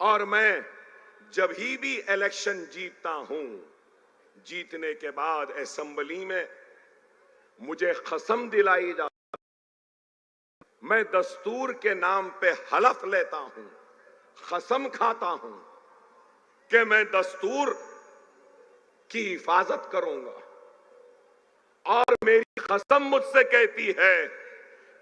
और मैं जब ही भी इलेक्शन जीतता हूं, जीतने के बाद असेंबली में मुझे कसम दिलाई जाती, मैं दस्तूर के नाम पे हलफ लेता हूं, कसम खाता हूं कि मैं दस्तूर की हिफाजत करूंगा। और मेरी कसम मुझसे कहती है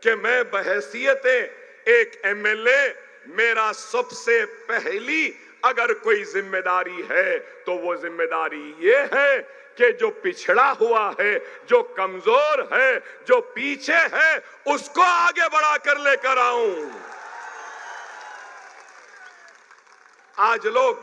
कि मैं बहैसियत एक एमएलए, मेरा सबसे पहली अगर कोई जिम्मेदारी है तो वो जिम्मेदारी ये है कि जो पिछड़ा हुआ है, जो कमजोर है, जो पीछे है, उसको आगे बढ़ा कर लेकर आऊं। आज लोग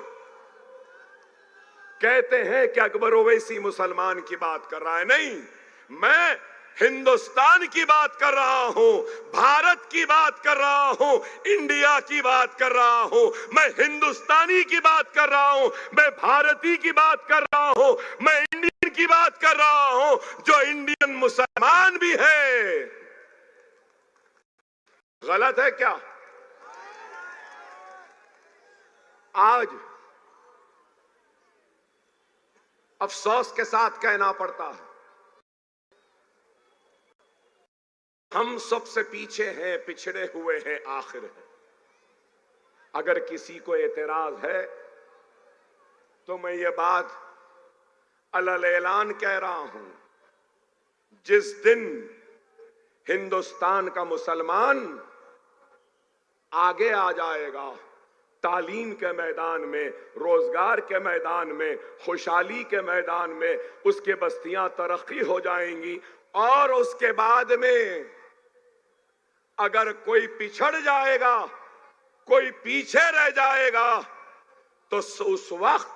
कहते हैं कि अकबर ओवैसी मुसलमान की बात कर रहा है। नहीं, मैं हिंदुस्तान की बात कर रहा हूं, भारत की बात कर रहा हूं, इंडिया की बात कर रहा हूं, मैं हिंदुस्तानी की बात कर रहा हूं, मैं भारतीय की बात कर रहा हूं, मैं इंडियन की बात कर रहा हूं, जो इंडियन मुसलमान भी है। गलत है क्या? आज अफसोस के साथ कहना पड़ता है, हम सबसे पीछे हैं, पिछड़े हुए हैं, आखिर है। अगर किसी को एतराज है तो मैं ये बात अलल ऐलान कह रहा हूं, जिस दिन हिंदुस्तान का मुसलमान आगे आ जाएगा, तालीम के मैदान में, रोजगार के मैदान में, खुशहाली के मैदान में, उसके बस्तियां तरक्की हो जाएंगी। और उसके बाद में अगर कोई पिछड़ जाएगा, कोई पीछे रह जाएगा, तो उस वक्त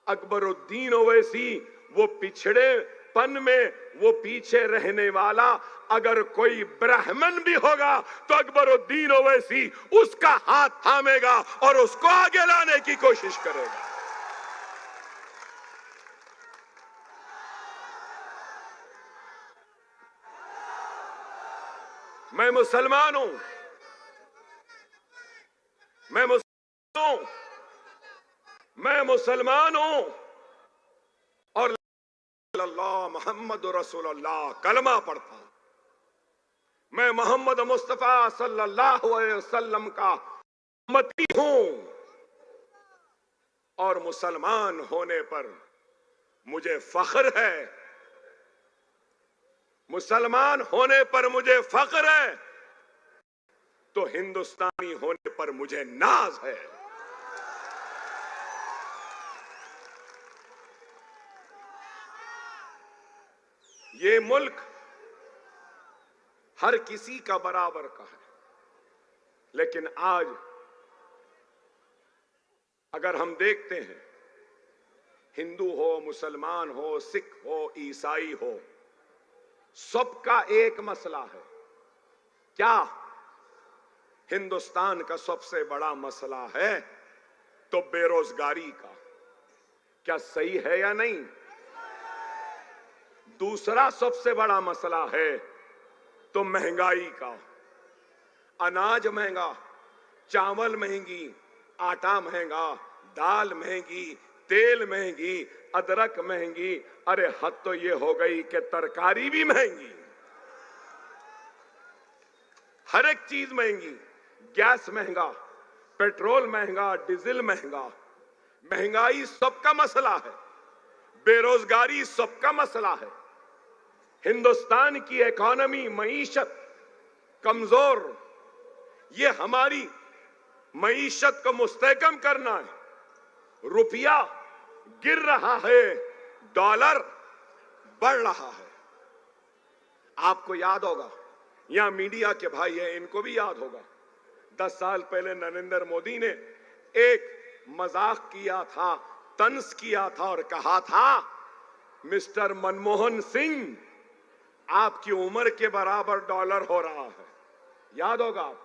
अकबरुद्दीन ओवैसी, वो पिछड़ेपन में वो पीछे रहने वाला अगर कोई ब्राह्मण भी होगा तो अकबरुद्दीन ओवैसी उसका हाथ थामेगा और उसको आगे लाने की कोशिश करेगा। मैं मुसलमान हूं, मैं मुसलमान हूं और अल्लाह मोहम्मद रसूलुल्लाह कलमा पढ़ता हूं। मैं मोहम्मद मुस्तफा सल्लल्लाहु अलैहि वसल्लम का उम्मती हूं और मुसलमान होने पर मुझे फख्र है। मुसलमान होने पर मुझे फख्र है तो हिंदुस्तानी होने पर मुझे नाज है। ये मुल्क हर किसी का बराबर का है, लेकिन आज अगर हम देखते हैं, हिंदू हो, मुसलमान हो, सिख हो, ईसाई हो, सबका एक मसला है। क्या हिंदुस्तान का सबसे बड़ा मसला है तो बेरोजगारी का। क्या सही है या नहीं? दूसरा सबसे बड़ा मसला है तो महंगाई का। अनाज महंगा, चावल महंगी, आटा महंगा, दाल महंगी, तेल महंगी, अदरक महंगी, अरे हद तो ये हो गई कि तरकारी भी महंगी, हर एक चीज महंगी। गैस महंगा, पेट्रोल महंगा, डीजल महंगा। महंगाई सबका मसला है, बेरोजगारी सबका मसला है। हिंदुस्तान की इकोनॉमी, मईशत कमजोर, ये हमारी मईशत को मुस्तहकम करना है। रुपया गिर रहा है, डॉलर बढ़ रहा है। आपको याद होगा, यहां मीडिया के भाई हैं, इनको भी याद होगा, 10 साल पहले नरेंद्र मोदी ने एक मजाक किया था, तंज किया था और कहा था, मिस्टर मनमोहन सिंह, आपकी उम्र के बराबर डॉलर हो रहा है। याद होगा आप?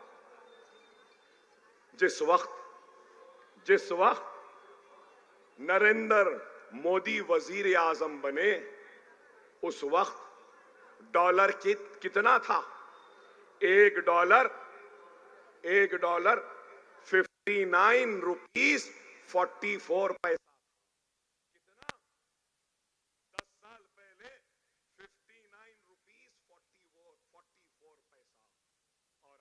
जिस वक्त नरेंद्र मोदी वजीर आजम बने, उस वक्त डॉलर कितना था? $1 $50 ₹59.44। कितना? 10 साल पहले 59 रुपीस 44 पैसा। और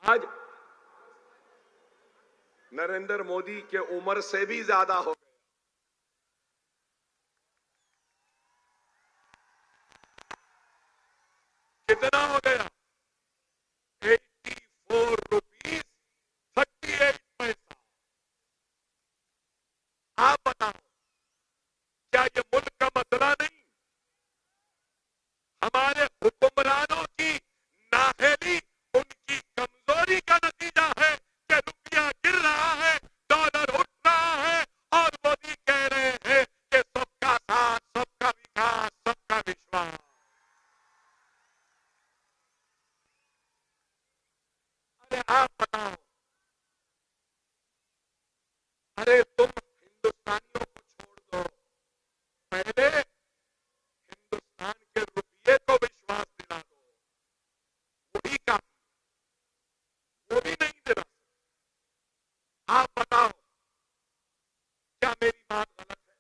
आज नरेंद्र मोदी के उम्र से भी ज्यादा हो गया। कितना हो गया? 84 रुपीस 38 पैसा। आप बताओ, क्या ये मुल्क का मसला नहीं? हमारे हुक्मरानों की नाहेली, उनकी कमजोरी का नतीजा है कि रुपया गिर रहा है, डॉलर उठ रहा है, और मोदी कह रहे हैं कि सबका साथ, सबका विकास, सबका विश्वास। अरे आप बताओ, अरे तुम हिंदुस्तानियों को छोड़ दो, पहले हिंदुस्तान के रुपये को विश्वास दिला दो, वही काम, वो भी नहीं दिला। आप बताओ, क्या मेरी बात गलत है?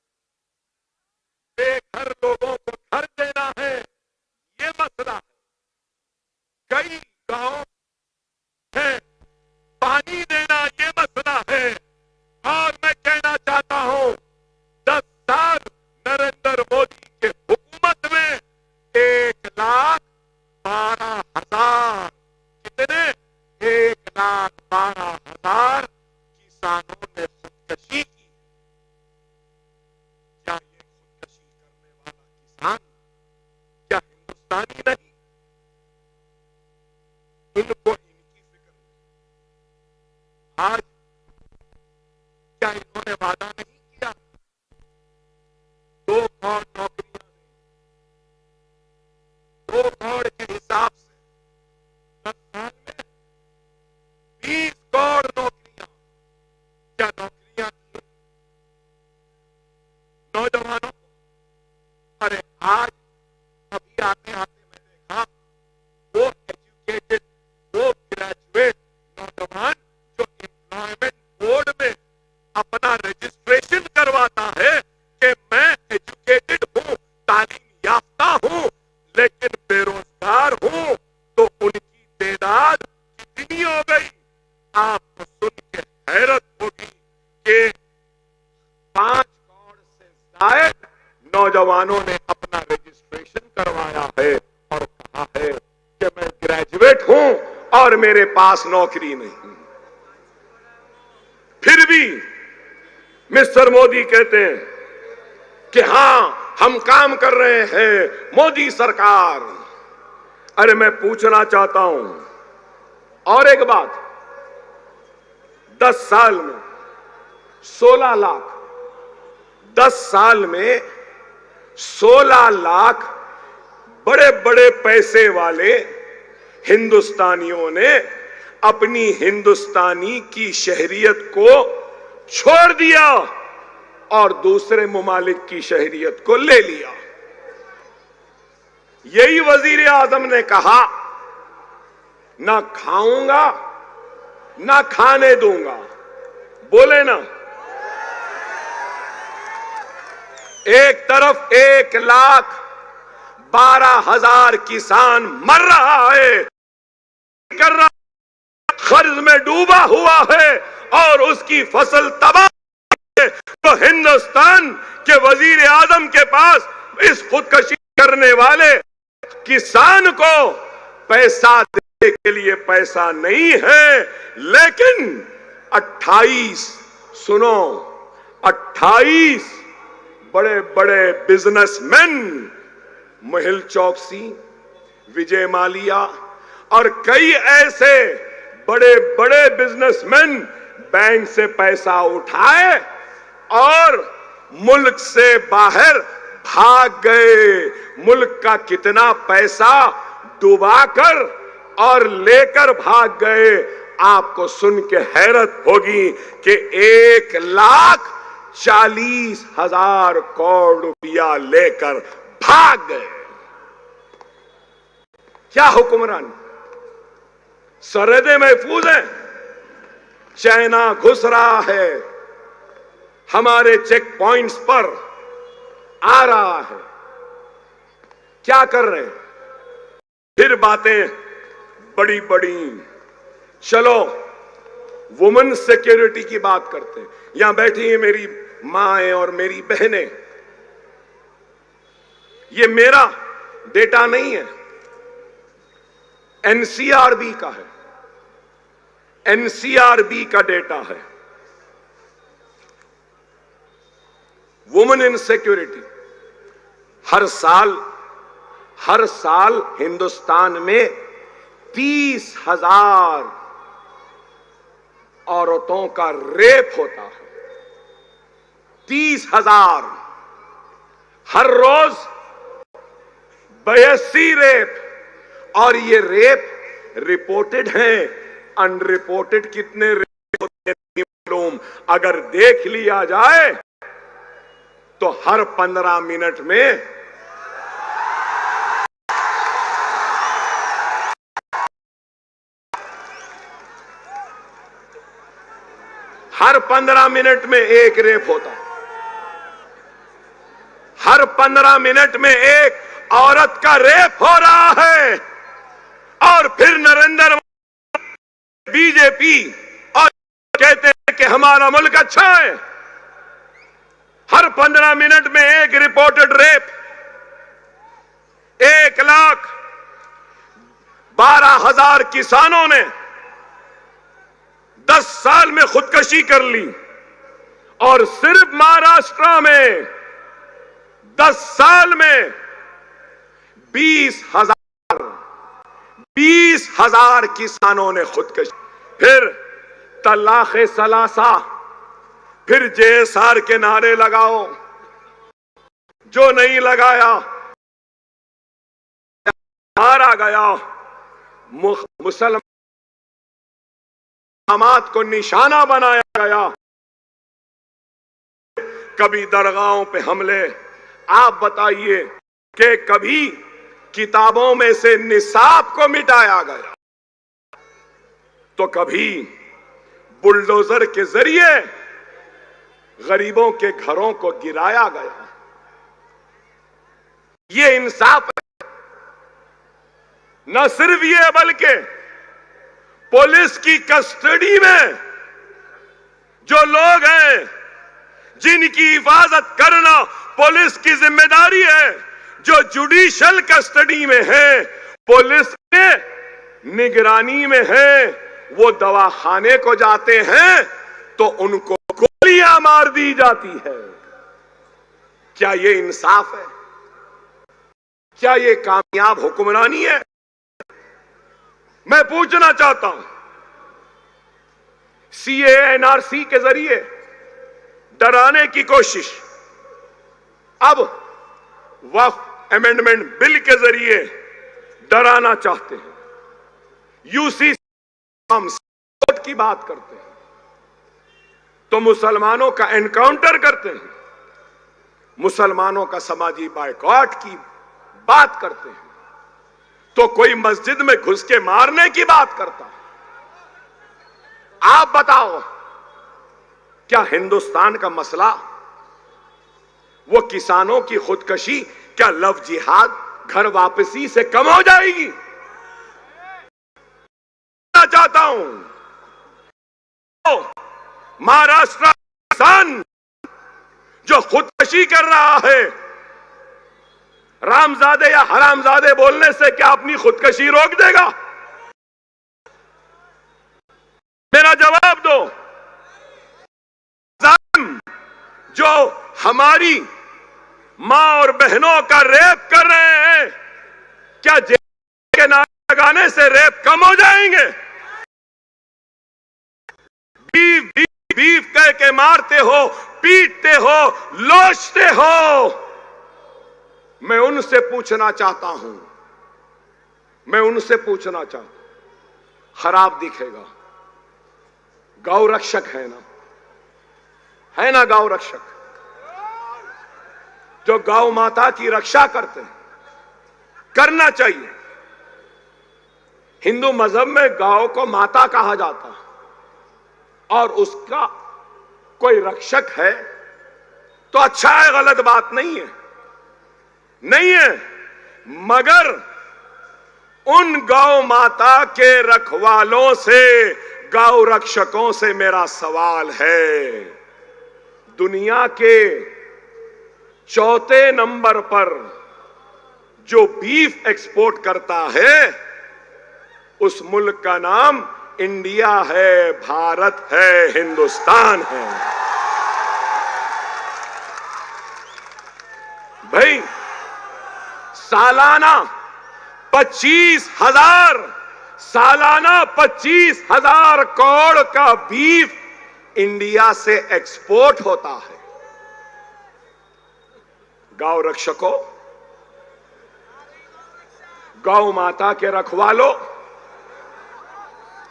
बेघर लोगों को घर देना है, ये मसला है। कई गांव है, पानी देना ये मसला है। और मैं कहना चाहता हूं, 10 साल नरेंद्र मोदी के हुकूमत में 1,12,000, कितने? 1,12,000 किसानों ने खुदकशी की। क्या ये खुदकशी करने वाला किसान क्या हिंदुस्तानी नहीं? इनको इनकी फिक्र नहीं। आज क्या इन्होंने वादा नहीं किया? 2 करोड़ नौकरियां देंगे, 2 करोड़ के हिसाब से 10 साल में 20 करोड़ नौकरियां। क्या नौकरियां दी नौजवानों को? अरे आज अभी आते आते मैं देखा, वो एजुकेटेड, वो ग्रेजुएट नौजवान जो एम्प्लॉयमेंट बोर्ड में अपना रजिस्ट्रेशन करवाता है कि मैं एजुकेटेड हूं, तालीम याफ्ता हूं, लेकिन बेरोजगार हूं, तो उनकी तादाद कितनी हो गई? आपको सुन के हैरत होगी कि 5 करोड़ से ज्यादा नौजवानों ने अपना रजिस्ट्रेशन करवाया है और कहा है कि मैं ग्रेजुएट हूं और मेरे पास नौकरी नहीं। फिर भी मिस्टर मोदी कहते हैं कि हां, हम काम कर रहे हैं, मोदी सरकार। अरे मैं पूछना चाहता हूं और एक बात, 10 साल में 16 लाख, 10 साल में 16 लाख बड़े बड़े पैसे वाले हिंदुस्तानियों ने अपनी हिंदुस्तानी की शहरियत को छोड़ दिया और दूसरे ममालिक की शहरियत को ले लिया। यही वजीर आजम ने कहा, ना खाऊंगा ना खाने दूंगा। बोले ना, एक तरफ 1,12,000 किसान मर रहा है, कर रहा, कर्ज में डूबा हुआ है और उसकी फसल तबाह है, तो हिंदुस्तान के वजीर आजम के पास इस खुदकशी करने वाले किसान को पैसा देने के लिए पैसा नहीं है। लेकिन 28, सुनो, 28 बड़े बड़े बिजनेसमैन, मेहुल चोकसी, विजय माल्या और कई ऐसे बड़े बड़े बिजनेसमैन बैंक से पैसा उठाए और मुल्क से बाहर भाग गए। मुल्क का कितना पैसा डुबाकर और लेकर भाग गए, आपको सुन के हैरत होगी कि 1,40,000 करोड़ रुपया लेकर भाग गए। क्या हुक्मरान? सरहदें महफूज हैं, चाइना घुस रहा है, हमारे चेक पॉइंट्स पर आ रहा है। क्या कर रहे हैं? फिर बातें बड़ी बड़ी। चलो वुमेन सिक्योरिटी की बात करते हैं। यहां बैठी है मेरी माएं और मेरी बहनें। ये मेरा डेटा नहीं है, एनसीआरबी का है, एनसीआरबी का डेटा है। वुमेन इन सिक्योरिटी, हर साल हिंदुस्तान में 30,000 औरतों का रेप होता है। 30,000 हर रोज 82 रेप। और ये रेप रिपोर्टेड हैं, अनरिपोर्टेड कितने रेप होते हैं मालूम। अगर देख लिया जाए तो हर 15 मिनट में एक रेप होता है। हर 15 मिनट में एक औरत का रेप हो रहा है। और फिर नरेंद्र मोदी, बीजेपी और कहते हैं कि हमारा मुल्क अच्छा है। हर 15 मिनट में एक रिपोर्टेड रेप। 1,12,000 किसानों ने 10 साल में खुदकुशी कर ली। और सिर्फ महाराष्ट्र में 10 साल में 20,000 किसानों ने खुदकुशी। फिर तलाक़े सलासा, फिर जेएसआर के नारे लगाओ। जो नहीं लगाया मारा गया। मुसलमान को निशाना बनाया गया। कभी दरगाहों पे हमले। आप बताइए कि कभी किताबों में से निसाब को मिटाया गया तो कभी बुलडोजर के जरिए गरीबों के घरों को गिराया गया। ये इंसाफ है। न सिर्फ ये बल्कि पुलिस की कस्टडी में जो लोग हैं जिनकी हिफाजत करना पुलिस की जिम्मेदारी है, जो जुडिशियल कस्टडी में है, पुलिस के निगरानी में है, वो दवाखाने को जाते हैं तो उनको गोलियां मार दी जाती है। क्या ये इंसाफ है? क्या ये कामयाब हुक्मरानी है? मैं पूछना चाहता हूं, सीए एनआरसी के जरिए डराने की कोशिश, अब वक्फ अमेंडमेंट बिल के जरिए डराना चाहते हैं। यूसी हम की बात करते हैं तो मुसलमानों का एनकाउंटर करते हैं, मुसलमानों का समाजी बायकॉट की बात करते हैं तो कोई मस्जिद में घुस के मारने की बात करता है। आप बताओ, क्या हिंदुस्तान का मसला वो किसानों की खुदकशी, क्या लव जिहाद, घर वापसी से कम हो जाएगी? मैं चाहता हूं महाराष्ट्र किसान जो खुदकशी कर रहा है, रामजादे या हरामजादे बोलने से क्या अपनी खुदकशी रोक देगा? मेरा जवाब दो। जो हमारी मां और बहनों का रेप कर रहे हैं, क्या जेल के नारे लगाने से रेप कम हो जाएंगे? बीफ बीफ बीफ कह के मारते हो, पीटते हो, लोचते हो। मैं उनसे पूछना चाहता हूं, खराब दिखेगा। गौ रक्षक है ना गौ रक्षक, जो गौ माता की रक्षा करते हैं, करना चाहिए। हिंदू मजहब में गौ को माता कहा जाता है और उसका कोई रक्षक है तो अच्छा है, गलत बात नहीं है, नहीं है। मगर उन गौ माता के रखवालों से, गौ रक्षकों से मेरा सवाल है। दुनिया के चौथे नंबर पर जो बीफ एक्सपोर्ट करता है उस मुल्क का नाम इंडिया है, भारत है, हिंदुस्तान है। भाई सालाना 25,000 करोड़ का बीफ इंडिया से एक्सपोर्ट होता है। गौ रक्षकों, गौ माता के रखवालों,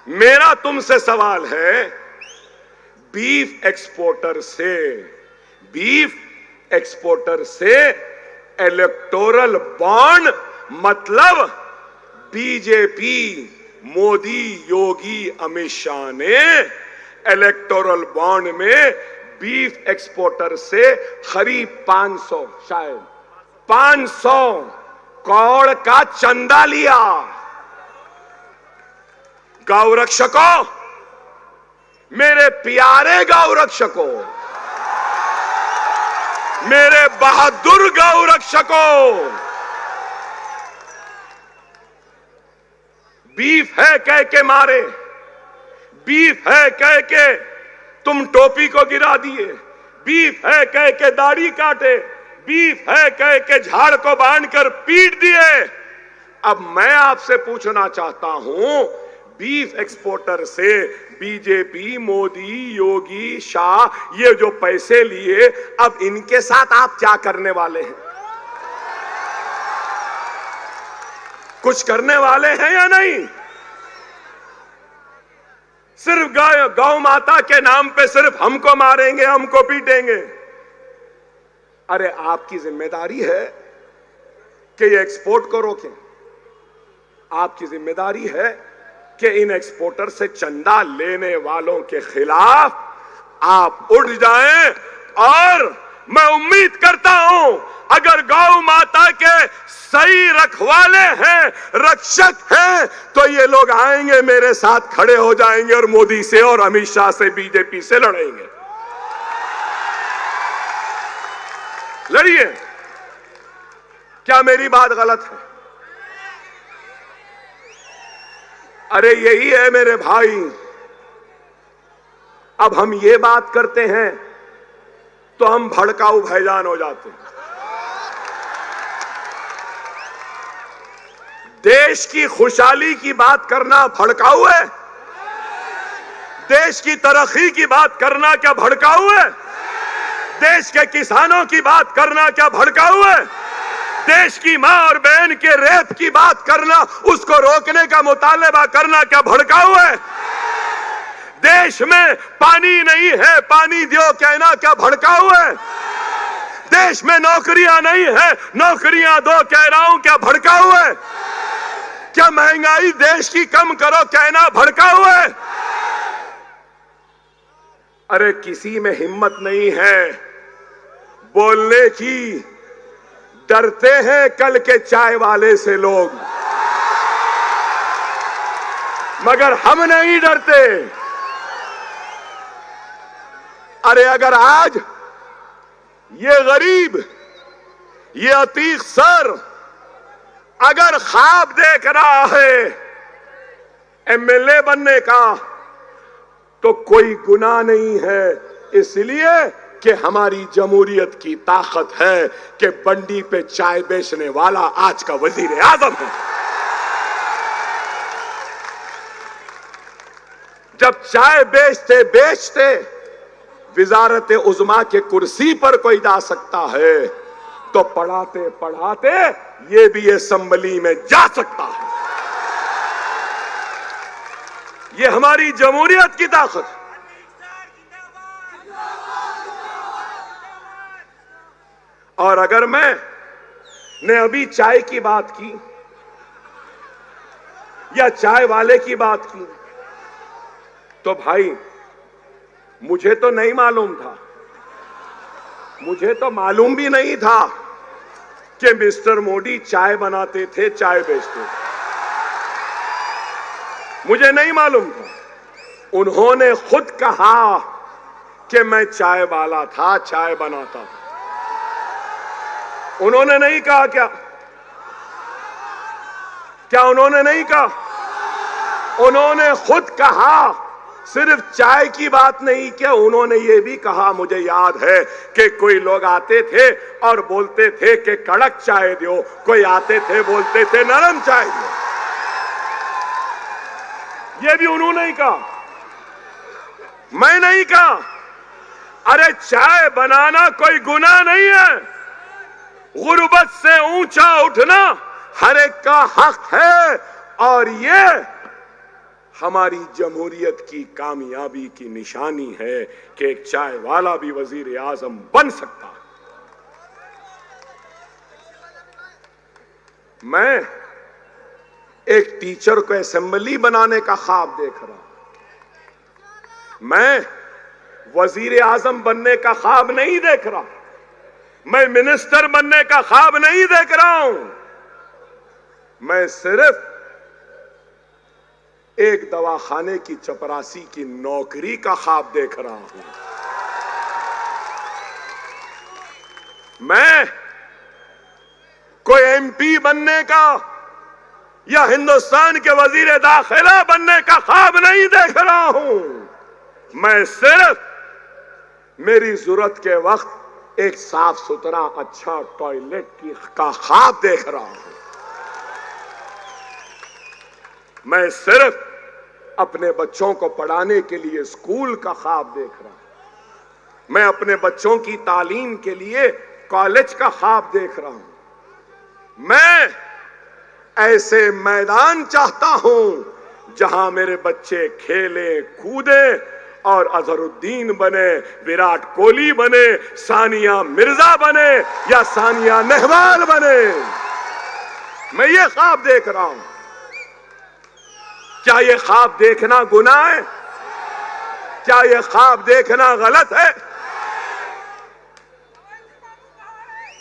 मेरा तुमसे सवाल है, बीफ एक्सपोर्टर से इलेक्टोरल बॉन्ड मतलब बीजेपी, मोदी, योगी, अमित शाह ने इलेक्टोरल बॉन्ड में बीफ एक्सपोर्टर से करीब 500 करोड़ का चंदा लिया। गौ रक्षकों, मेरे प्यारे गौ रक्षकों, मेरे बहादुर गौ रक्षकों, बीफ है कह के मारे, बीफ है कह के तुम टोपी को गिरा दिए, बीफ है कह के दाढ़ी काटे, बीफ है कह के झाड़ को बांधकर पीट दिए। अब मैं आपसे पूछना चाहता हूं, बीफ एक्सपोर्टर से बीजेपी, मोदी, योगी, शाह ये जो पैसे लिए, अब इनके साथ आप क्या करने वाले हैं? कुछ करने वाले हैं या नहीं? सिर्फ गौ माता के नाम पे सिर्फ हमको मारेंगे, हमको पीटेंगे। अरे आपकी जिम्मेदारी है कि ये एक्सपोर्ट को रोकें। आपकी जिम्मेदारी है कि इन एक्सपोर्टर से चंदा लेने वालों के खिलाफ आप उठ जाएं। और मैं उम्मीद करता हूं, अगर गौ माता के सही रखवाले हैं, रक्षक हैं, तो ये लोग आएंगे, मेरे साथ खड़े हो जाएंगे और मोदी से और अमित शाह से, बीजेपी से लड़ेंगे। लड़िए। क्या मेरी बात गलत है? अरे यही है मेरे भाई। अब हम ये बात करते हैं तो हम भड़काऊ भाईजान हो जाते हैं। देश की खुशहाली की बात करना भड़काऊ है? देश की तरक्की की बात करना क्या भड़काऊ है? देश के किसानों की बात करना क्या भड़काऊ है? देश की मां और बहन के रेप की बात करना, उसको रोकने का मुतालबा करना क्या भड़काऊ है? देश में पानी नहीं है, पानी दो कहना क्या भड़काऊ है? देश में नौकरियां नहीं है, नौकरियां दो कह रहा हूं क्या भड़काऊ है? क्या महंगाई देश की कम करो कहना भड़काऊ है? अरे किसी में हिम्मत नहीं है बोलने की। डरते हैं कल के चाय वाले से लोग, मगर हम नहीं डरते। अरे अगर आज ये गरीब, ये अतीक सर अगर ख्वाब देख रहा है एमएलए बनने का, तो कोई गुनाह नहीं है, इसलिए कि हमारी जमहूरियत की ताकत है कि बंडी पे चाय बेचने वाला आज का वजीर आजम है। जब चाय बेचते बेचते विजारत उज़्मा के कुर्सी पर कोई जा सकता है, तो पढ़ाते पढ़ाते ये भी असेंबली में जा सकता है। ये हमारी जमहूरियत की ताकत है। और अगर मैंने अभी चाय की बात की या चाय वाले की बात की, तो भाई मुझे तो नहीं मालूम था, मुझे तो मालूम भी नहीं था कि मिस्टर मोदी चाय बनाते थे, चाय बेचते थे। मुझे नहीं मालूम था। उन्होंने खुद कहा कि मैं चाय वाला था, चाय बनाता था। उन्होंने नहीं कहा क्या? क्या उन्होंने नहीं कहा? उन्होंने खुद कहा। सिर्फ चाय की बात नहीं किया, उन्होंने ये भी कहा, मुझे याद है कि कोई लोग आते थे और बोलते थे कि कड़क चाय दो, कोई आते थे बोलते थे नरम चाय दो। ये भी उन्होंने ही कहा, मैं नहीं कहा। अरे चाय बनाना कोई गुनाह नहीं है। गुर्बत से ऊंचा उठना हर एक का हक है, और ये हमारी जमहूरियत की कामयाबी की निशानी है कि एक चाय वाला भी वजीर आजम बन सकता है। मैं एक टीचर को असेंबली बनाने का ख्वाब देख रहा हूं। मैं वजीर आजम बनने का ख्वाब नहीं देख रहा। मैं मिनिस्टर बनने का ख्वाब नहीं देख रहा हूं। मैं सिर्फ एक दवाखाने की चपरासी की नौकरी का ख्वाब देख रहा हूं। मैं कोई एमपी बनने का या हिंदुस्तान के वजीर दाखिला बनने का ख्वाब नहीं देख रहा हूं। मैं सिर्फ मेरी जरूरत के वक्त एक साफ सुथरा अच्छा टॉयलेट का ख्वाब देख रहा हूं। मैं सिर्फ अपने बच्चों को पढ़ाने के लिए स्कूल का ख्वाब देख रहा हूं। मैं अपने बच्चों की तालीम के लिए कॉलेज का ख्वाब देख रहा हूं। मैं ऐसे मैदान चाहता हूं जहां मेरे बच्चे खेलें, कूदें और अजहरुद्दीन बने, विराट कोहली बने, सानिया मिर्जा बने या सानिया नेहवाल बने। मैं ये ख्वाब देख रहा हूं। क्या ये ख्वाब देखना गुनाह है? क्या ये ख्वाब देखना गलत है?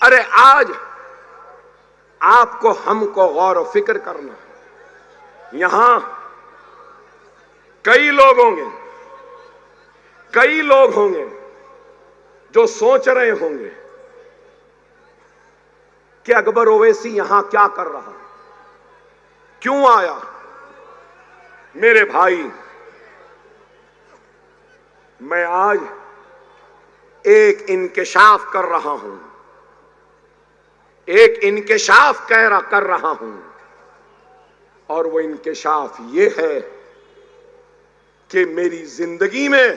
अरे आज आपको हमको गौर व फिक्र करना है। यहां कई लोग होंगे जो सोच रहे होंगे कि अकबर ओवैसी यहां क्या कर रहा, क्यों आया। मेरे भाई, मैं आज एक इंकिशाफ कर रहा हूं, एक इंकिशाफ कर रहा हूं, और वो इंकिशाफ ये है कि मेरी जिंदगी में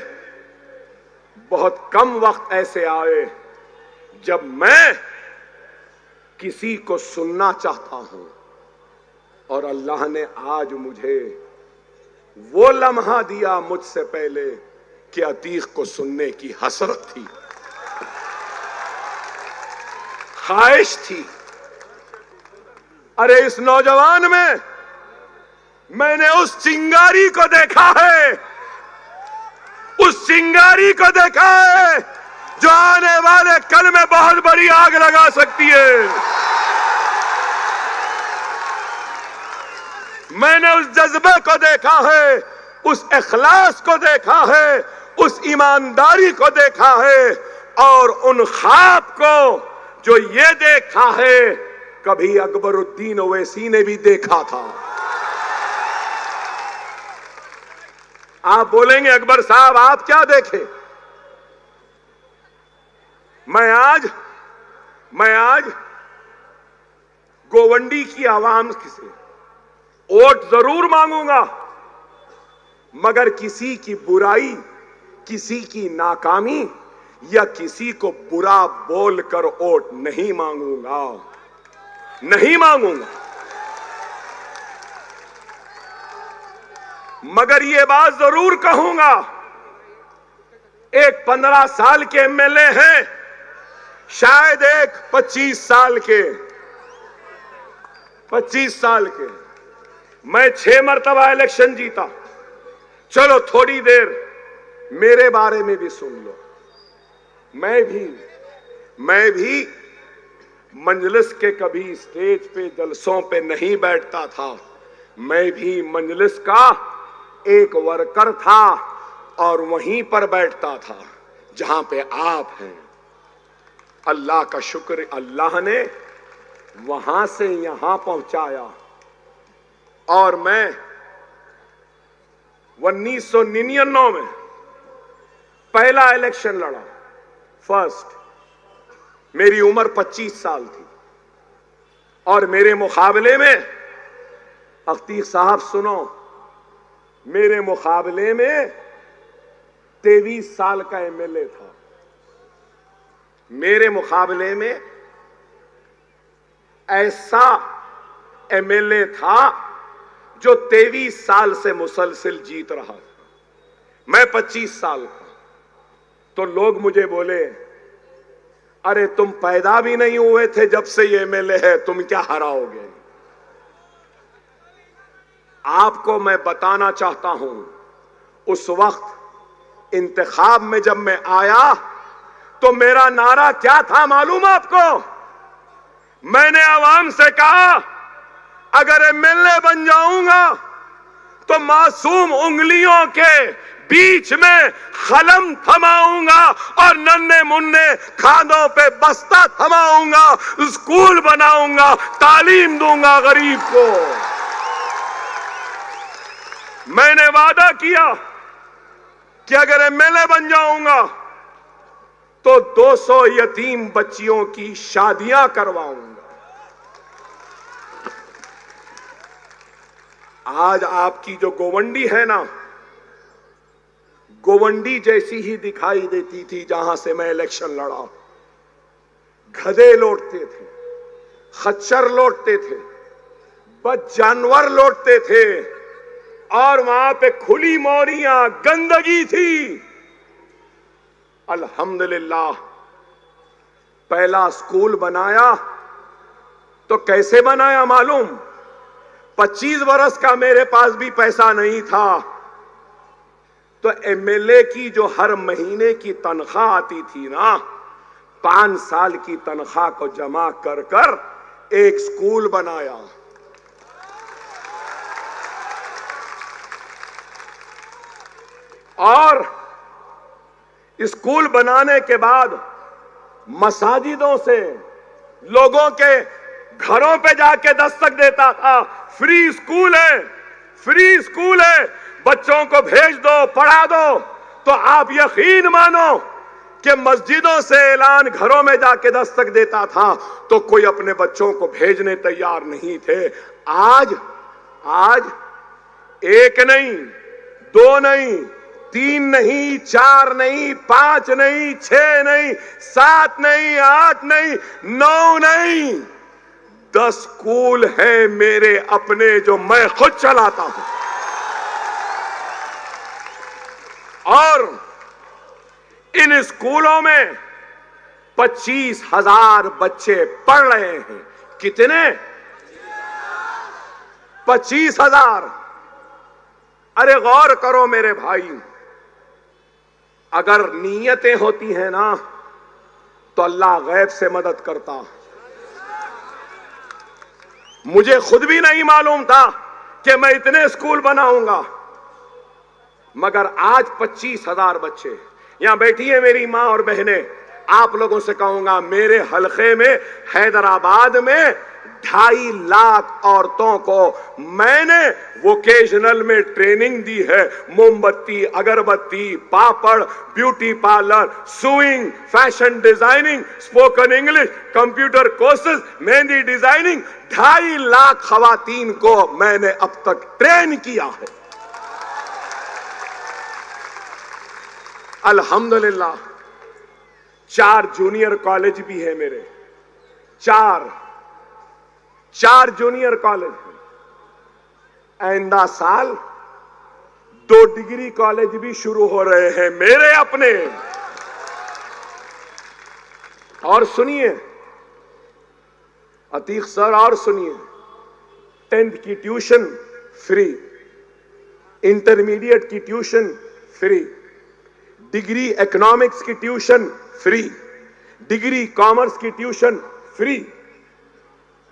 बहुत कम वक्त ऐसे आए जब मैं किसी को सुनना चाहता हूं, और अल्लाह ने आज मुझे वो लम्हा दिया मुझसे पहले कि अतीक को सुनने की हसरत थी, ख्वाहिश थी। अरे इस नौजवान में मैंने उस चिंगारी को देखा है, उस चिंगारी को देखा है जो आने वाले कल में बहुत बड़ी आग लगा सकती है। मैंने उस जज्बे को देखा है, उस इखलास को देखा है, उस ईमानदारी को देखा है, और उन ख्वाब को जो ये देखा है कभी अकबरुद्दीन ओवैसी ने भी देखा था। आप बोलेंगे अकबर साहब आप क्या देखे? मैं आज गोवंडी की आवाम से वोट जरूर मांगूंगा, मगर किसी की बुराई, किसी की नाकामी या किसी को बुरा बोलकर वोट नहीं मांगूंगा, नहीं मांगूंगा। मगर ये बात जरूर कहूंगा, एक 15 साल के एमएलए हैं, शायद एक 25 साल के, 25 साल के। मैं 6 मरतबा इलेक्शन जीता। चलो थोड़ी देर मेरे बारे में भी सुन लो। मैं भी मंजलिस के कभी स्टेज पे जलसों पे नहीं बैठता था। मैं भी मंजलिस का एक वर्कर था और वहीं पर बैठता था जहां पे आप हैं। अल्लाह का शुक्र, अल्लाह ने वहां से यहां पहुंचाया। और मैं 1999 में पहला इलेक्शन लड़ा, फर्स्ट। मेरी उम्र 25 साल थी और मेरे मुकाबले में, अख्तीक साहब सुनो, मेरे मुकाबले में 23 साल का एमएलए था। मेरे मुकाबले में ऐसा एमएलए था जो 23 साल से मुसलसिल जीत रहा था। मैं 25 साल का। तो लोग मुझे बोले, अरे तुम पैदा भी नहीं हुए थे जब से ये एमएलए है, तुम क्या हराओगे। आपको मैं बताना चाहता हूं, उस वक्त इंतखाब में जब मैं आया तो मेरा नारा क्या था मालूम आपको? मैंने आवाम से कहा, अगर एमएलए बन जाऊंगा तो मासूम उंगलियों के बीच में कलम थमाऊंगा और नन्हे मुन्ने खानों पे बस्ता थमाऊंगा, स्कूल बनाऊंगा, तालीम दूंगा गरीब को। मैंने वादा किया कि अगर एमएलए बन जाऊंगा तो 200 यतीम बच्चियों की शादियां करवाऊंगा। आज आपकी जो गोवंडी है ना, गोवंडी जैसी ही दिखाई देती थी जहां से मैं इलेक्शन लड़ा। गधे लौटते थे, खच्चर लौटते थे, बद जानवर लौटते थे और वहां पे खुली मोरियां, गंदगी थी। अल्हम्दुलिल्लाह पहला स्कूल बनाया तो कैसे बनाया मालूम? 25 बरस का मेरे पास भी पैसा नहीं था, तो एमएलए की जो हर महीने की तनख्वाह आती थी ना, 5 साल की तनख्वाह को जमा कर कर एक स्कूल बनाया। और स्कूल बनाने के बाद मसाजिदों से लोगों के घरों पे जाके दस्तक देता था, फ्री स्कूल है, फ्री स्कूल है, बच्चों को भेज दो, पढ़ा दो। तो आप यकीन मानो कि मस्जिदों से ऐलान घरों में जाके दस्तक देता था तो कोई अपने बच्चों को भेजने तैयार नहीं थे। आज एक नहीं, 2 नहीं, 3 नहीं, 4 नहीं, 5 नहीं, 6 नहीं, 7 नहीं, 8 नहीं, 9 नहीं, 10 स्कूल है मेरे अपने जो मैं खुद चलाता हूं। और इन स्कूलों में 25,000 बच्चे पढ़ रहे हैं। कितने? 25,000। अरे गौर करो मेरे भाई, अगर नीयतें होती हैं ना तो अल्लाह गैब से मदद करता। मुझे खुद भी नहीं मालूम था कि मैं इतने स्कूल बनाऊंगा, मगर आज 25,000 बच्चे। यहां बैठी है मेरी मां और बहनें, आप लोगों से कहूंगा, मेरे हलके में हैदराबाद में 2.5 लाख औरतों को मैंने वोकेशनल में ट्रेनिंग दी है। मोमबत्ती, अगरबत्ती, papad, beauty parlour, sewing, fashion designing, spoken English, computer courses, mehndi designing, 2.5 lakh खवातीन को मैंने अब तक ट्रेन किया है। अल्हम्दुलिल्लाह 4 जूनियर कॉलेज भी है मेरे, 4 जूनियर कॉलेज हैं। आइंदा साल 2 डिग्री कॉलेज भी शुरू हो रहे हैं मेरे अपने। और सुनिए अतीक सर, और सुनिए, 10th की ट्यूशन फ्री, इंटरमीडिएट की ट्यूशन फ्री, डिग्री इकोनॉमिक्स की ट्यूशन फ्री, डिग्री कॉमर्स की ट्यूशन फ्री,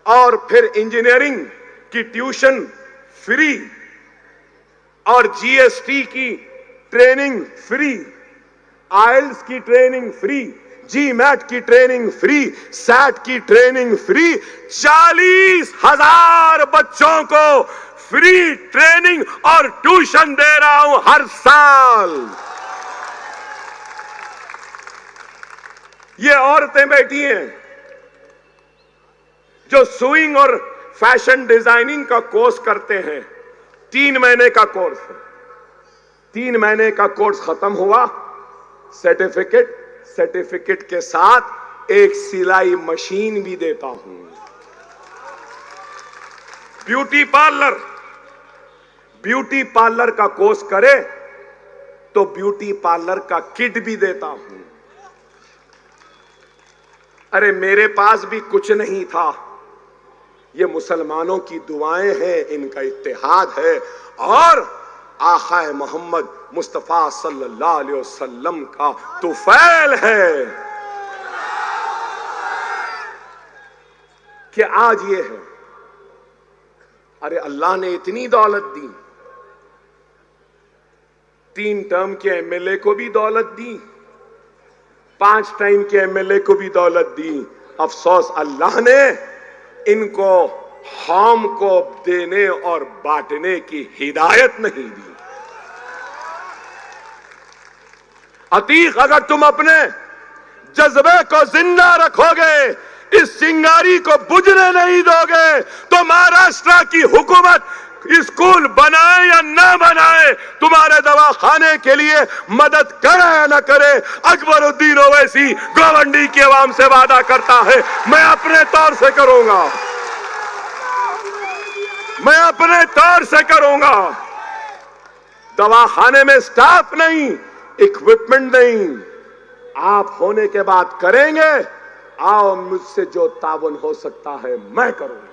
और फिर इंजीनियरिंग की ट्यूशन फ्री, और जीएसटी की ट्रेनिंग फ्री, आइल्स की ट्रेनिंग फ्री, जीमैट की ट्रेनिंग फ्री, सैट की ट्रेनिंग फ्री। 40,000 बच्चों को फ्री ट्रेनिंग और ट्यूशन दे रहा हूं हर साल। ये औरतें बैठी हैं जो सुइंग और फैशन डिजाइनिंग का कोर्स करते हैं, 3 महीने का कोर्स है। 3 महीने का कोर्स खत्म हुआ, सर्टिफिकेट के साथ एक सिलाई मशीन भी देता हूं। ब्यूटी पार्लर का कोर्स करे तो ब्यूटी पार्लर का किट भी देता हूं। अरे मेरे पास भी कुछ नहीं था, ये मुसलमानों की दुआएं हैं, इनका इत्तेहाद है, और आका मोहम्मद मुस्तफा सल्लल्लाहु अलैहि वसल्लम का तुफैल है कि आज ये है। अरे अल्लाह ने इतनी दौलत दी, 3 टर्म के एमएलए को भी दौलत दी, 5 टाइम के एमएलए को भी दौलत दी। अफसोस अल्लाह ने इनको हम को देने और बांटने की हिदायत नहीं दी। अतीक, अगर तुम अपने जज्बे को जिंदा रखोगे, इस चिंगारी को बुझने नहीं दोगे, तो महाराष्ट्र की हुकूमत स्कूल बनाए या ना बनाए, तुम्हारे दवाखाने के लिए मदद करे या ना करे, अकबरुद्दीन ओवैसी गोवंडी के अवाम से वादा करता है, मैं अपने तौर से करूंगा, मैं अपने तौर से करूंगा। दवाखाने में स्टाफ नहीं, इक्विपमेंट नहीं, आप होने के बाद करेंगे। आओ, मुझसे जो तावन हो सकता है मैं करूंगा।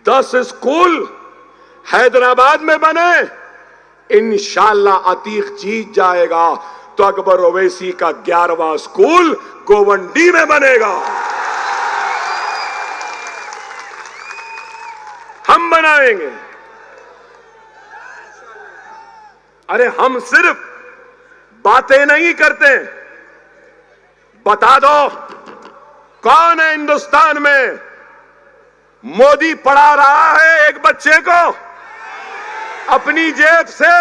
दस स्कूल हैदराबाद में बने, इंशाअल्लाह अतीक जीत जाएगा तो अकबर ओवैसी का 11वां स्कूल गोवंडी में बनेगा। हम बनाएंगे। अरे हम सिर्फ बातें नहीं करते, बता दो कौन है हिंदुस्तान में मोदी पढ़ा रहा है एक बच्चे को अपनी जेब से?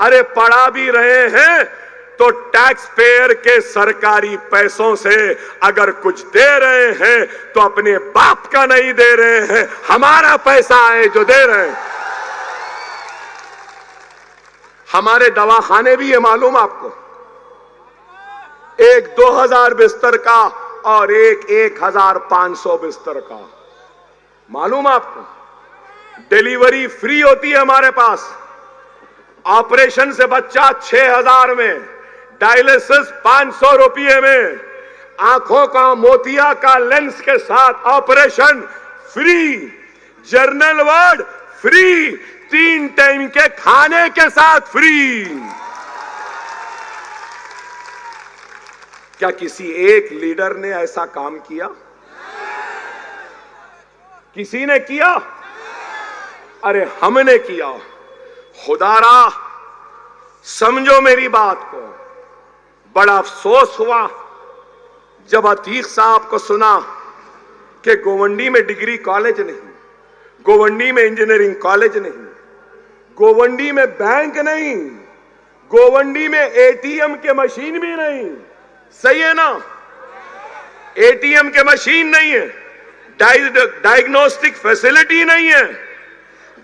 अरे पढ़ा भी रहे हैं तो टैक्स पेयर के सरकारी पैसों से। अगर कुछ दे रहे हैं तो अपने बाप का नहीं दे रहे हैं, हमारा पैसा है जो दे रहे हैं। हमारे दवाखाने भी है, मालूम आपको, एक 2000 बिस्तर का और एक 1500 बिस्तर का, मालूम आपको। डिलीवरी फ्री होती है हमारे पास, ऑपरेशन से बच्चा 6000 में, डायलिसिस 500 रुपये में, आंखों का मोतिया का लेंस के साथ operation free, general ward free, 3 time के खाने के साथ फ्री। क्या किसी एक लीडर ने ऐसा काम किया? किसी ने किया? अरे हमने किया। खुदारा समझो मेरी बात को। बड़ा अफसोस हुआ जब अतीक साहब को सुना कि गोवंडी में डिग्री कॉलेज नहीं, गोवंडी में इंजीनियरिंग कॉलेज नहीं, गोवंडी में बैंक नहीं, गोवंडी में एटीएम के मशीन भी नहीं। सही है ना? एटीएम के मशीन नहीं है, डायग्नोस्टिक फैसिलिटी नहीं है,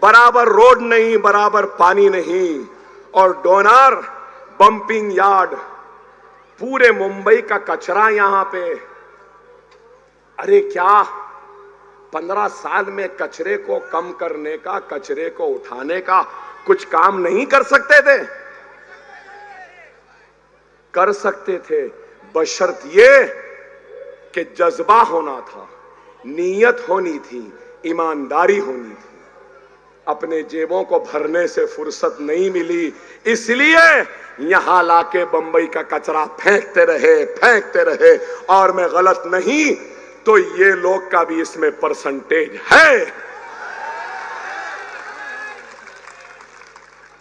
बराबर रोड नहीं, बराबर पानी नहीं, और डोनार पंपिंग यार्ड, पूरे मुंबई का कचरा यहां पे। अरे क्या 15 साल में कचरे को कम करने का, कचरे को उठाने का कुछ काम नहीं कर सकते थे? कर सकते थे, बशर्त ये कि जज्बा होना था, नीयत होनी थी, ईमानदारी होनी थी। अपने जेबों को भरने से फुर्सत नहीं मिली, इसलिए यहां लाके बंबई का कचरा फेंकते रहे। और मैं गलत नहीं तो ये लोग का भी इसमें परसेंटेज है।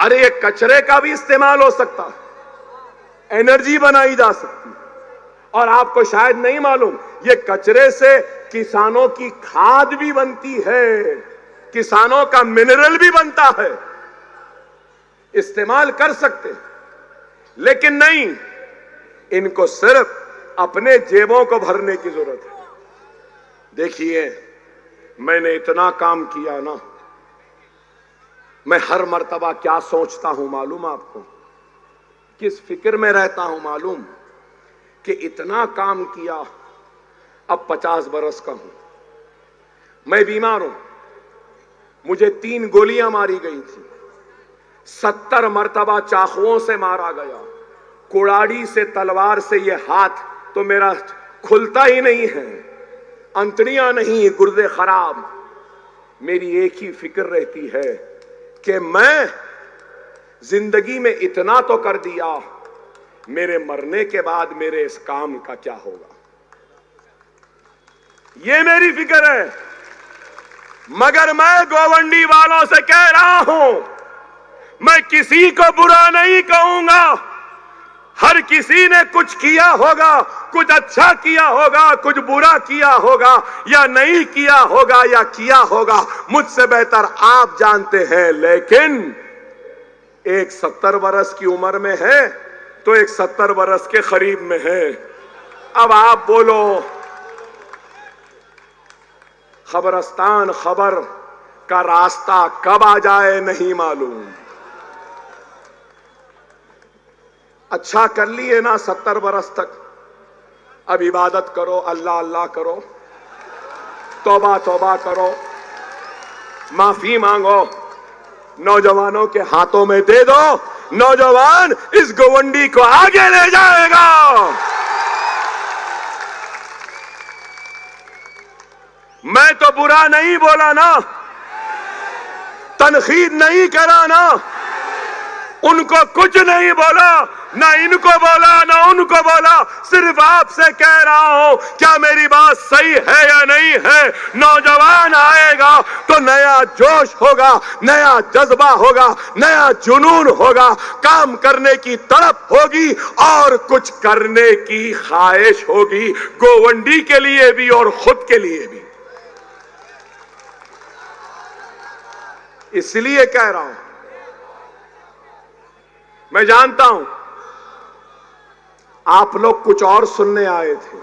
अरे ये कचरे का भी इस्तेमाल हो सकता है, एनर्जी बनाई जा सकती है। और आपको शायद नहीं मालूम, ये कचरे से किसानों की खाद भी बनती है, किसानों का मिनरल भी बनता है। इस्तेमाल कर सकते, लेकिन नहीं, इनको सिर्फ अपने जेबों को भरने की जरूरत है। देखिए, मैंने इतना काम किया ना, मैं हर मर्तबा क्या सोचता हूं मालूम आपको, किस फिक्र में रहता हूं मालूम, कि इतना काम किया, अब 50 बरस का हूं, मैं बीमार हूं, मुझे 3 गोलियां मारी गई थी, 70 मर्तबा चाकुओं से मारा गया, कुड़ाड़ी से, तलवार से ये हाथ तो मेरा खुलता ही नहीं है, अंतड़ियां नहीं, गुर्दे खराब। मेरी एक ही फिक्र रहती है कि मैं जिंदगी में इतना तो कर दिया, मेरे मरने के बाद मेरे इस काम का क्या होगा, ये मेरी फिक्र है। मगर मैं गोवंडी वालों से कह रहा हूं, मैं किसी को बुरा नहीं कहूंगा। हर किसी ने कुछ किया होगा, कुछ अच्छा किया होगा, कुछ बुरा किया होगा, या नहीं किया होगा या किया होगा, मुझसे बेहतर आप जानते हैं। लेकिन एक 70 बरस की उम्र में है तो एक 70 बरस के करीब में है। अब आप बोलो, खबरस्तान खबर का रास्ता कब आ जाए नहीं मालूम। अच्छा कर लिए ना 70 बरस तक, अब इबादत करो, अल्लाह अल्लाह करो, तौबा तौबा करो, माफी मांगो, नौजवानों के हाथों में दे दो, नौजवान इस गोवंडी को आगे ले जाएगा। मैं तो बुरा नहीं बोला ना, तनकीद नहीं करा ना, उनको कुछ नहीं बोला, ना इनको बोला ना उनको बोला, सिर्फ आपसे कह रहा हूं, क्या मेरी बात सही है या नहीं है। नौजवान आएगा तो नया जोश होगा, नया जज्बा होगा, नया जुनून होगा, काम करने की तड़प होगी और कुछ करने की ख्वाहिश होगी, गोवंडी के लिए भी और खुद के लिए भी। इसलिए कह रहा हूं, मैं जानता हूं आप लोग कुछ और सुनने आए थे,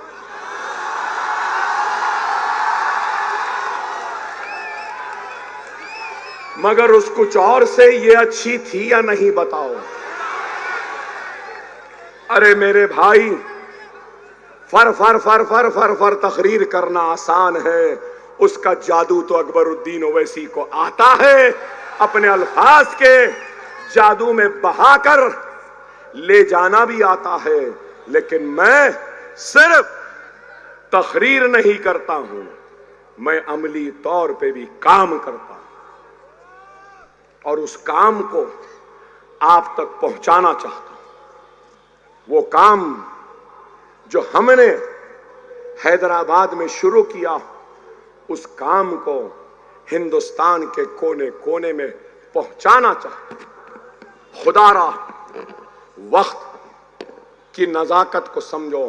मगर उस कुछ और से ये अच्छी थी या नहीं बताओ। अरे मेरे भाई, फर तकरीर करना आसान है, उसका जादू तो अकबरुद्दीन ओवैसी को आता है, अपने अल्फाज के जादू में बहाकर ले जाना भी आता है। लेकिन मैं सिर्फ तकरीर नहीं करता हूं, मैं अमली तौर पे भी काम करता हूं और उस काम को आप तक पहुंचाना चाहता हूं। वो काम जो हमने हैदराबाद में शुरू किया, उस काम को हिंदुस्तान के कोने कोने में पहुंचाना चाहता हूं। खुदारा वक्त की नजाकत को समझो,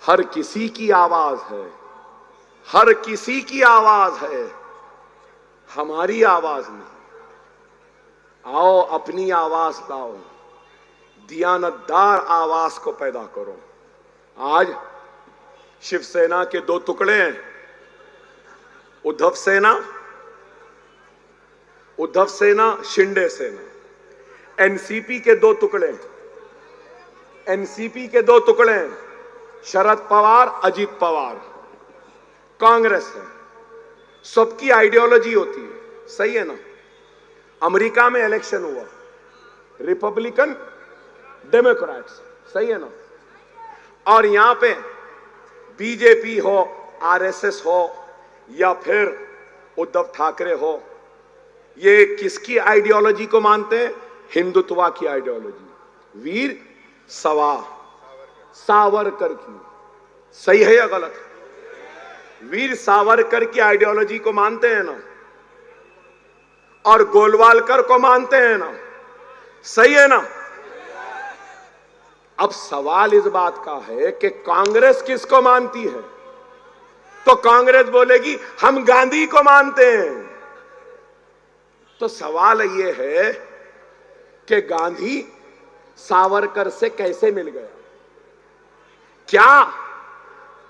हर किसी की आवाज है, हर किसी की आवाज है, हमारी आवाज नहीं। आओ अपनी आवाज लाओ, दियानतदार आवाज को पैदा करो। आज शिवसेना के 2 टुकड़े हैं, उद्धव सेना, शिंदे सेना। एनसीपी के 2 टुकड़े, एनसीपी के 2 टुकड़े हैं, शरद पवार, अजीत पवार। कांग्रेस है, सबकी आइडियोलॉजी होती है, सही है ना। अमेरिका में इलेक्शन हुआ, रिपब्लिकन डेमोक्रेट्स, सही है ना। और यहां पे बीजेपी हो, आरएसएस हो या फिर उद्धव ठाकरे हो, ये किसकी आइडियोलॉजी को मानते हैं? हिंदुत्व की आइडियोलॉजी, वीर सावरकर की। सही है या गलत? वीर सावरकर की आइडियोलॉजी को मानते हैं ना, और गोलवालकर को मानते हैं ना, सही है ना? अब सवाल इस बात का है कि कांग्रेस किसको मानती है? तो कांग्रेस बोलेगी हम गांधी को मानते हैं। तो सवाल यह है कि गांधी सावरकर से कैसे मिल गया? क्या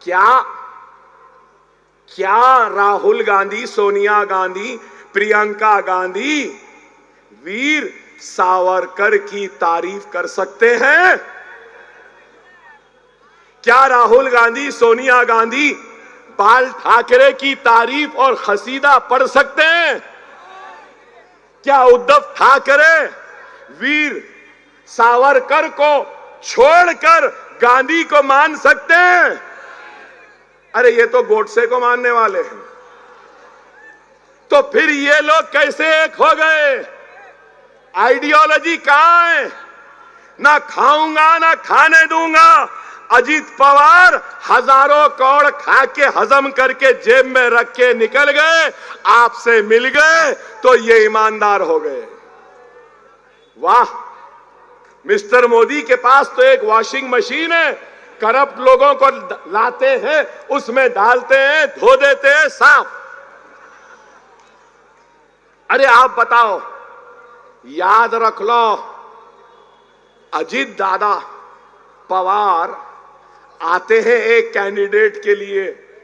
क्या क्या राहुल गांधी, सोनिया गांधी, प्रियंका गांधी वीर सावरकर की तारीफ कर सकते हैं? क्या राहुल गांधी, सोनिया गांधी बाल ठाकरे की तारीफ और खसीदा पढ़ सकते हैं? क्या उद्धव ठाकरे वीर सावरकर को छोड़कर गांधी को मान सकते हैं? अरे ये तो गोडसे को मानने वाले हैं। तो फिर ये लोग कैसे एक हो गए? आइडियोलॉजी कहां है? ना खाऊंगा ना खाने दूंगा। अजीत पवार हजारों करोड़ खा के हजम करके जेब में रख के निकल गए, आपसे मिल गए तो ये ईमानदार हो गए। वाह, मिस्टर मोदी के पास तो एक वॉशिंग मशीन है, करप्ट लोगों को लाते हैं, उसमें डालते हैं, धो देते हैं, साफ। अरे आप बताओ, याद रख लो, अजीत दादा पवार आते हैं एक कैंडिडेट के लिए,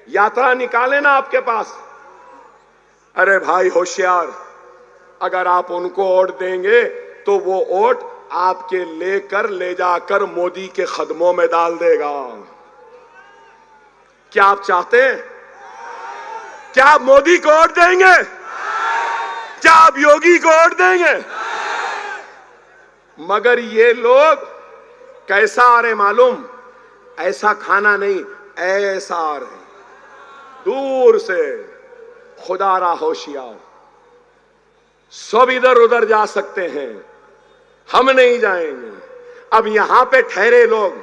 यात्रा निकाले ना आपके पास। अरे भाई होशियार, अगर आप उनको वोट देंगे तो वो वोट आपके लेकर ले जाकर मोदी के कदमों में डाल देगा। क्या आप चाहते हैं? क्या आप मोदी को वोट देंगे? क्या आप योगी को वोट देंगे? मगर ये लोग कैसा आ रहे मालूम? ऐसा खाना नहीं, ऐसा आ रहे, दूर से। खुदारा होशियार, सब इधर उधर जा सकते हैं, हम नहीं जाएंगे। अब यहां पे ठहरे लोग,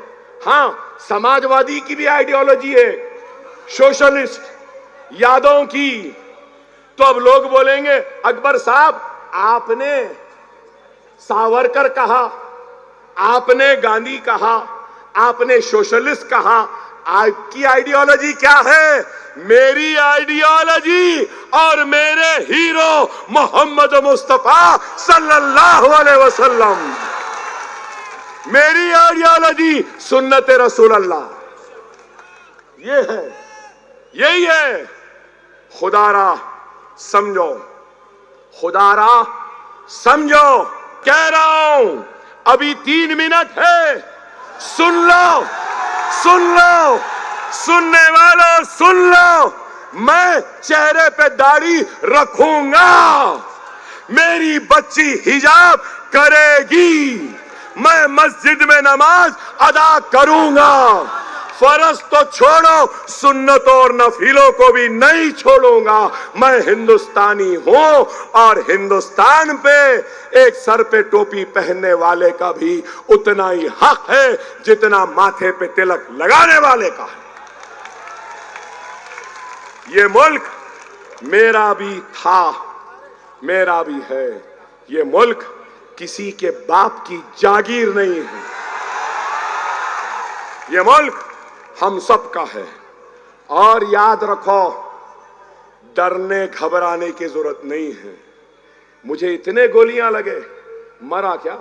हां, समाजवादी की भी आइडियोलॉजी है, सोशलिस्ट, यादव की। तो अब लोग बोलेंगे अकबर साहब, आपने सावरकर कहा, आपने गांधी कहा, आपने सोशलिस्ट कहा, आपकी आइडियोलॉजी क्या है? मेरी आइडियोलॉजी और मेरे हीरो मोहम्मद मुस्तफा सल्लल्लाहु अलैहि वसल्लम, मेरी आइडियोलॉजी सुन्नत रसूल अल्लाह, ये है, यही है। खुदारा समझो, खुदारा समझो, कह रहा हूं, अभी 3 मिनट है, सुन लो, सुन लो, सुनने वालों सुन लो। मैं चेहरे पे दाढ़ी रखूंगा, मेरी बच्ची हिजाब करेगी, मैं मस्जिद में नमाज अदा करूंगा। फर्ज तो छोड़ो, सुन्नतों और नफिलों को भी नहीं छोड़ूंगा। मैं हिंदुस्तानी हूं और हिंदुस्तान पे एक सर पे टोपी पहनने वाले का भी उतना ही हक है जितना माथे पे तिलक लगाने वाले का है। ये मुल्क मेरा भी था, मेरा भी है। ये मुल्क किसी के बाप की जागीर नहीं है। ये मुल्क हम सब का है। और याद रखो, डरने घबराने की जरूरत नहीं है। मुझे इतने गोलियां लगे, मरा क्या?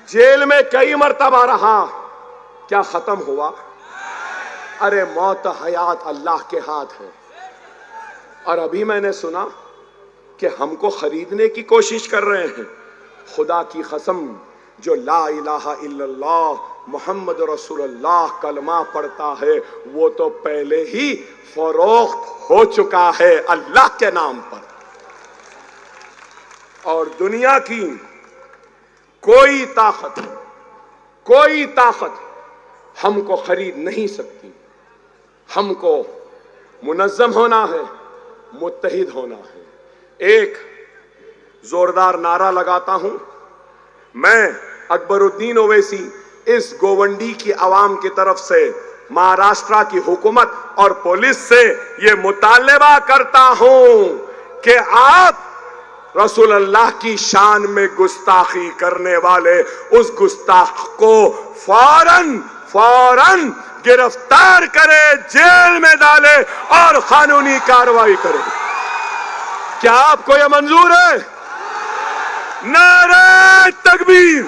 जेल में कई मर्तबा रहा, क्या खत्म हुआ? अरे मौत हयात अल्लाह के हाथ है। और अभी मैंने सुना कि हमको खरीदने की कोशिश कर रहे हैं। खुदा की कसम, जो ला इलाहा इल्लल्लाह मोहम्मद रसूलुल्लाह कलमा पढ़ता है वो तो पहले ही फरोख्त हो चुका है अल्लाह के नाम पर। और दुनिया की कोई ताकत हमको खरीद नहीं सकती। हमको मुनज़्ज़म होना है, मुत्तहिद होना है। एक जोरदार नारा लगाता हूं, मैं अकबरुद्दीन ओवैसी इस गोवंडी की आवाम की तरफ से महाराष्ट्र की हुकूमत और पुलिस से ये मुतालबा करता हूं कि आप रसूल अल्लाह की शान में गुस्ताखी करने वाले उस गुस्ताख को फौरन गिरफ्तार करे, जेल में डाले और कानूनी कार्रवाई करे। क्या आपको यह मंजूर है? नारे तकबीर।